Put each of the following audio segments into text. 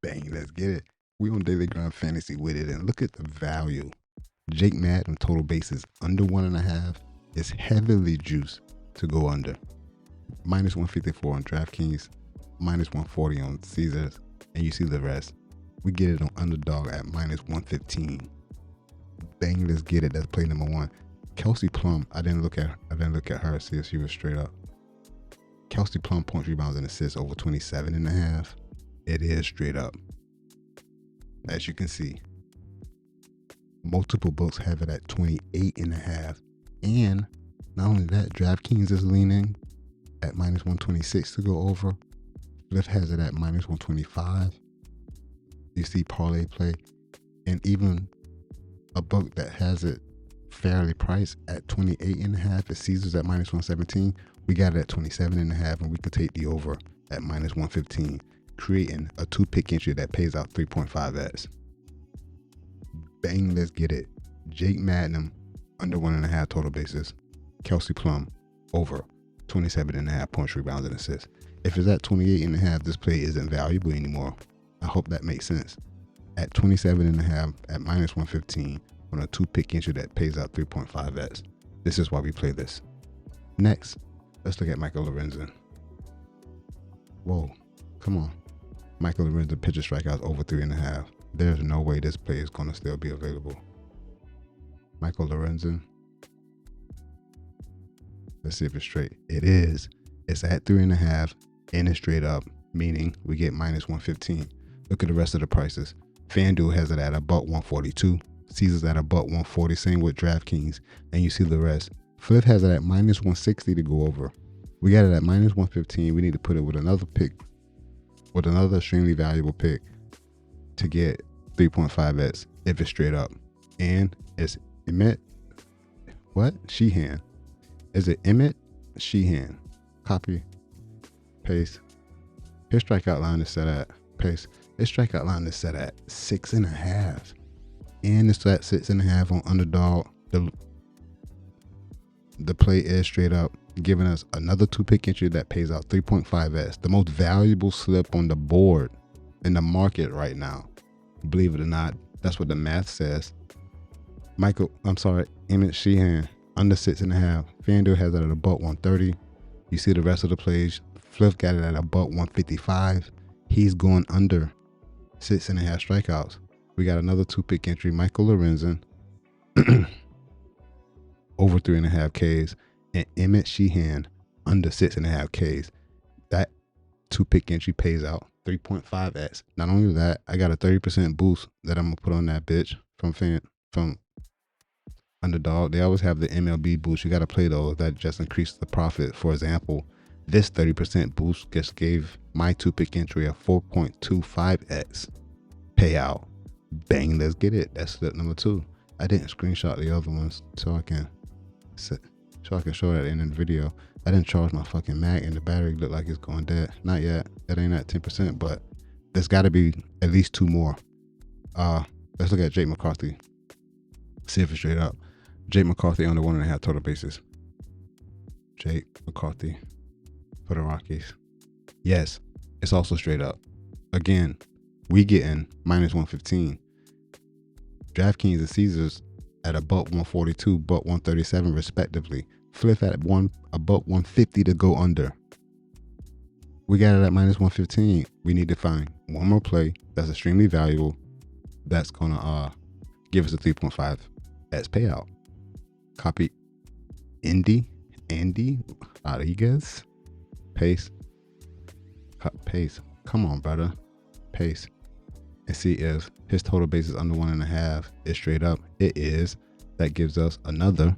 Bang, let's get it. We on Daily Grind Fantasy with it, and look at the value. Jake Madden total bases under 1.5 is heavily juiced to go under. Minus 154 on DraftKings, minus 140 on Caesars, and you see the rest. We get it on underdog at minus 115. Bang, let's get it. That's play number one. Kelsey Plum, I didn't look at her, see if she was straight up. Kelsey Plum points, rebounds, and assists over 27.5. It is straight up. As you can see, multiple books have it at 28.5. And not only that, DraftKings is leaning at minus 126 to go over. Lyft has it at minus 125. You see parlay play, and even a book that has it fairly priced at 28.5 is Caesars at minus 117. We got it at 27.5, and we could take the over at minus 115, creating a 2-pick entry that pays out 3.5x. Bang, let's get it. Jake Madden under 1.5 total bases. Kelsey Plum over 27.5 points, rebounds, and assists. If it's at 28.5, this play isn't valuable anymore. I hope that makes sense. At 27.5 at minus 115 on a 2-pick entry that pays out 3.5x. This is why we play this. Next, let's look at Michael Lorenzen. Whoa, come on. Michael Lorenzen pitcher strikeouts over 3.5. There's no way this play is going to still be available. Michael Lorenzen. Let's see if it's straight. It is. It's at 3.5 and it's straight up, meaning we get minus 115. Look at the rest of the prices. FanDuel has it at $142. Caesars at $140. Same with DraftKings. And you see the rest. Flip has it at minus 160 to go over. We got it at minus 115. We need to put it with another pick, with another extremely valuable pick to get 3.5x if it's straight up. And it's Emmett. What? Sheehan. Is it Emmett Sheehan? Copy. Paste. His strikeout line is set at paste. His strikeout line is set at 6.5. And it's at 6.5 on underdog. The play is straight up, giving us another 2-pick entry that pays out 3.5x. The most valuable slip on the board in the market right now. Believe it or not, that's what the math says. Emmett Sheehan under 6.5. FanDuel has it at $130. You see the rest of the plays. Flip got it at $155. He's going under 6.5 strikeouts. We got another 2-pick entry, Michael Lorenzen, over 3.5 Ks, and Emmett Sheehan under 6.5 Ks. That 2-pick entry pays out 3.5x. Not only that, I got a 30% boost that I'm gonna put on that bitch from underdog. They always have the MLB boost. You gotta play those. That just increases the profit. For example, this 30% boost just gave my 2-pick entry a 4.25x payout. Bang, let's get it. That's slip number 2. I didn't screenshot the other ones so I can show that at the end of the video. I didn't charge my fucking Mac and the battery looked like it's going dead. Not yet. That ain't at 10%, but there's got to be at least 2 more. Let's look at Jake McCarthy. See if it's straight up. Jake McCarthy under 1.5 total bases. Jake McCarthy for the Rockies. Yes, it's also straight up. Again, we getting minus 115. DraftKings and Caesars at $142, $137 respectively. Flip at $150 to go under. We got it at minus 115. We need to find one more play that's extremely valuable. That's gonna give us a 3.5x payout. Copy Andy Rodriguez. Paste. Come on, brother. Paste. And see if his total bases under 1.5 is straight up. It is. That gives us another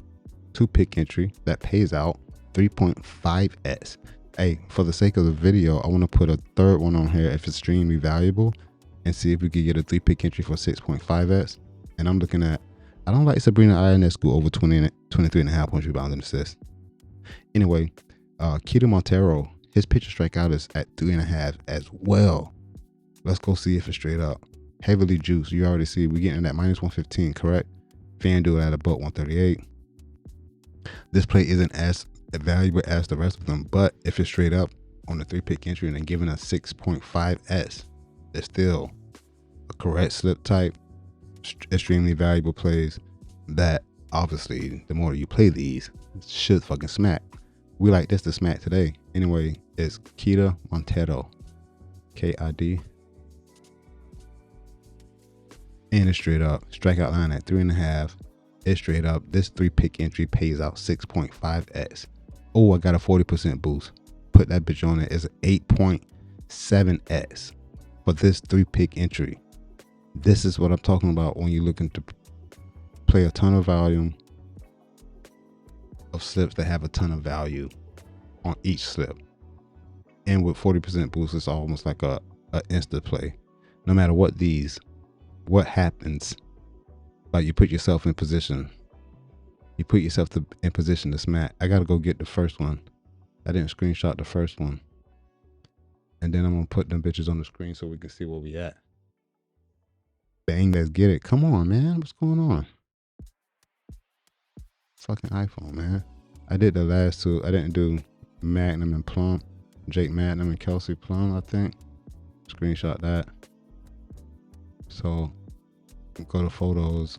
2-pick entry that pays out 3.5x. Hey, for the sake of the video, I want to put a third one on here if it's extremely valuable and see if we could get a 3-pick entry for 6.5x. And I'm looking at, I don't like Sabrina Ionescu over 23.5 points, rebounds, and assists. Anyway, Keto Montero, his pitcher strikeout is at 3.5 as well. Let's go see if it's straight up. Heavily juiced. You already see we're getting that minus 115, correct? FanDuel at $138. This play isn't as valuable as the rest of them, but if it's straight up on the 3-pick entry and then giving us 6.5s, It's still a correct slip type, extremely valuable plays that obviously the more you play these should fucking smack. We like this to smack today. Anyway, it's Kita Montero. KID. And it's straight up. Strikeout line at 3.5. It's straight up. This 3-pick entry pays out 6.5x. Oh, I got a 40% boost. Put that bitch on it. It's 8.7x for this 3-pick entry. This is what I'm talking about when you're looking to play a ton of volume of slips that have a ton of value on each slip. And with 40% boost, it's almost like a insta play. No matter what happens, like you put yourself in position. You put yourself in position to smack. I gotta go get the first one. I didn't screenshot the first one. And then I'm gonna put them bitches on the screen so we can see where we at. Bang, let's get it. Come on, man. What's going on? Fucking iPhone, man. I did the last two. I didn't do Magnum and Plum. Jake Magnum and Kelsey Plum, I think. Screenshot that. So go to photos.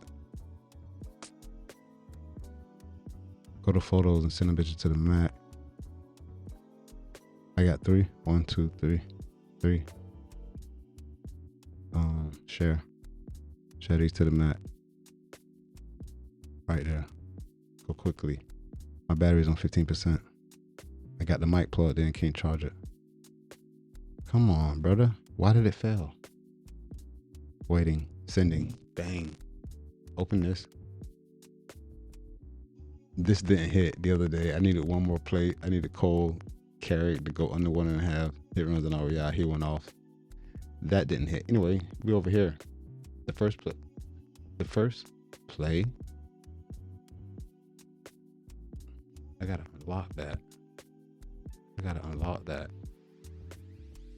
Go to photos and send a bitch to the Mac. I got 3. 1, 2, 3. 3. Share these to the Mac. Right there. Go quickly. My battery's on 15%. I got the mic plugged in, can't charge it. Come on, brother. Why did it fail? Waiting, sending, bang. Open this. This didn't hit the other day. I needed one more plate. I needed Cole carry to go under 1.5. Hit runs an RBI. He went off. That didn't hit. Anyway, we over here. The first play. I gotta unlock that.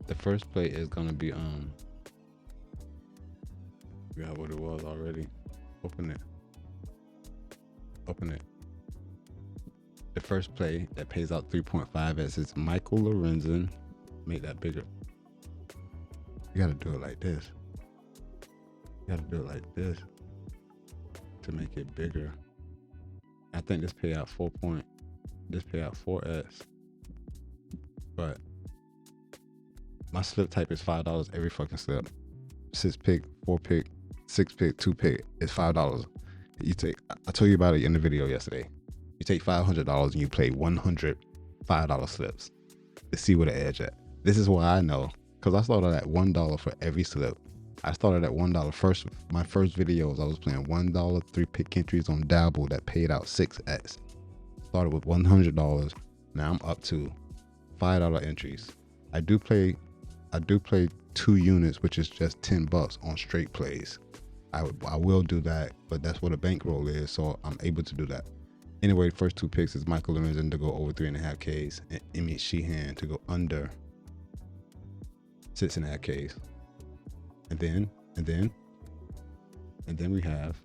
The first play is gonna be forgot what it was already. Open it. The first play that pays out 3.5 as it's Michael Lorenzen. Make that bigger. You gotta do it like this. To make it bigger. I think this pay out 4x. But my slip type is $5 every fucking slip. 6-pick, 4-pick, 6-pick, 2-pick. It's $5. You take. I told you about it in the video yesterday. You take $500 and you play 100 $5 slips to see where the edge at. This is why I know, because I started at $1 for every slip. I started at $1 first. My first videos, I was playing $1 3-pick entries on Dabble that paid out 6x. Started with $100. Now I'm up to $5 entries. I do play 2 units, which is just $10 on straight plays. I will do that, but that's what a bankroll is, so I'm able to do that. Anyway, first 2 picks is Michael Lorenzen to go over 3.5 Ks and Emmett Sheehan to go under 6.5 Ks. And then we have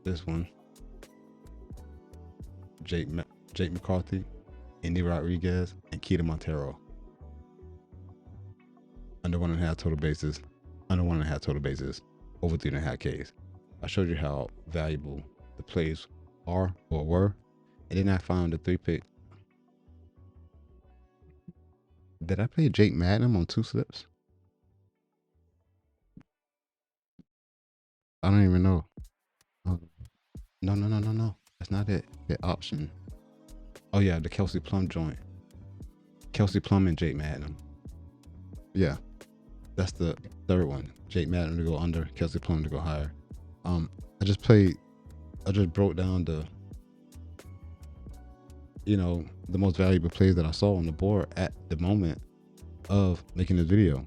this one, Jake McCarthy, Andy Rodriguez, and Kita Montero. Under 1.5 total bases, over 3.5 Ks. I showed you how valuable the plays are or were, and then I found the 3-pick. Did I play Jake Magnum on 2 slips? I don't even know. Oh, no. That's not it. The option. Oh yeah, the Kelsey Plum joint. Kelsey Plum and Jake Magnum. Yeah, that's the third one. Jake Magnum to go under, Kelsey Plum to go higher. I just broke down the most valuable plays that I saw on the board at the moment of making this video.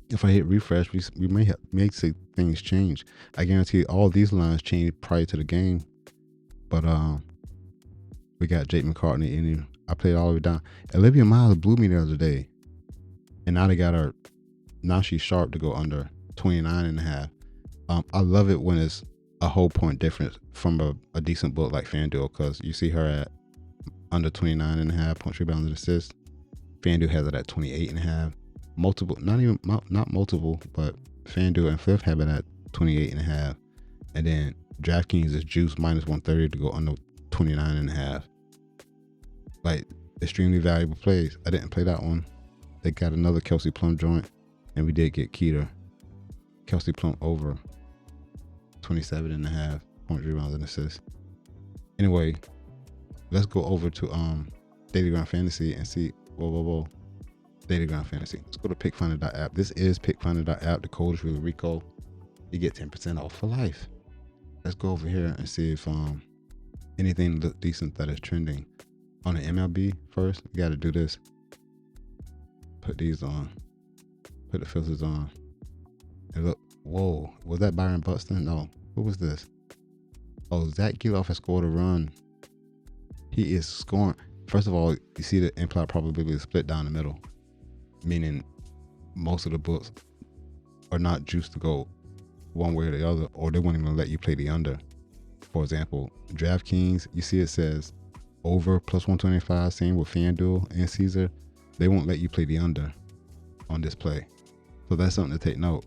If I hit refresh, we may see things change. I guarantee all these lines changed prior to the game. But we got Jake McCartney in here. I played all the way down. Olivia Miles blew me the other day. And now they got her. Now she's sharp to go under 29.5. I love it when it's a whole point difference from a decent book like FanDuel, because you see her at under 29.5 points, rebounds, and assists. FanDuel has it at 28.5. multiple, not multiple, but FanDuel and Fifth have it at 28.5, and then DraftKings is juice minus 130 to go under 29.5. Like, extremely valuable plays. I didn't play that one. They got another Kelsey Plum joint, and we did get Keita. Kelsey Plum over 27.5 points, rebounds, and assists. Anyway, let's go over to Daily Ground Fantasy and see. Whoa. Daily Ground Fantasy. Let's go to pickfinder.app. This is pickfinder.app. The code is really Rico. You get 10% off for life. Let's go over here and see if anything look decent that is trending. On the MLB first, you got to do this. Put these on. Put the filters on. And look, whoa, was that Byron Buxton? No. What was this? Oh, Zach Geloff has scored a run. He is scoring. First of all, you see the implied probability split down the middle, meaning most of the books are not juiced to go one way or the other, or they won't even let you play the under. For example, DraftKings, you see it says over plus 125, same with FanDuel and Caesar. They won't let you play the under on this play. So that's something to take note.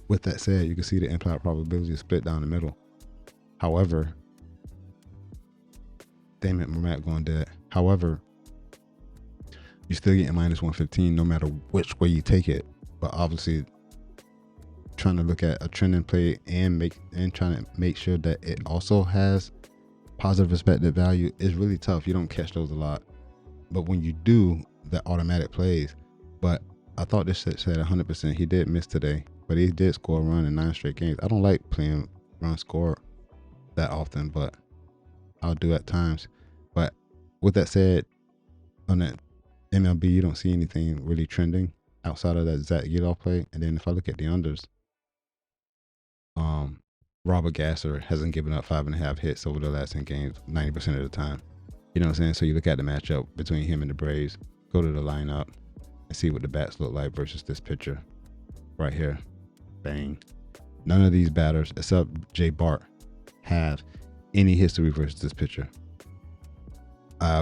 With that said, you can see the implied probability is split down the middle. However, damn it, my map going dead. However, you still getting minus 115 no matter which way you take it. But obviously, trying to look at a trending play and trying to make sure that it also has positive expected value is really tough. You don't catch those a lot. But when you do, that automatic plays. But I thought this shit said 100%. He did miss today, but he did score a run in 9 straight games. I don't like playing run score that often, but I'll do at times. But with that said, on that MLB, you don't see anything really trending outside of that Zach Geloff play. And then if I look at the unders, Robert Gasser hasn't given up 5.5 hits over the last 10 games 90% of the time. You know what I'm saying? So you look at the matchup between him and the Braves, go to the lineup and see what the bats look like versus this pitcher right here. Bang. None of these batters, except Jay Bart, have any history versus this pitcher,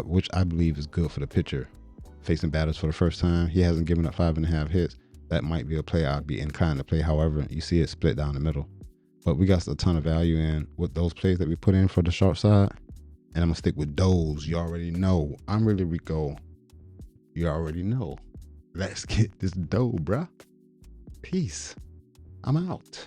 which I believe is good for the pitcher. Facing batters for the first time, he hasn't given up 5.5 hits. That might be a play I'd be inclined to play. However, you see it split down the middle. But we got a ton of value in with those plays that we put in for the short side. And I'm going to stick with those. You already know. I'm really Rico. You already know. Let's get this dough, bruh. Peace. I'm out.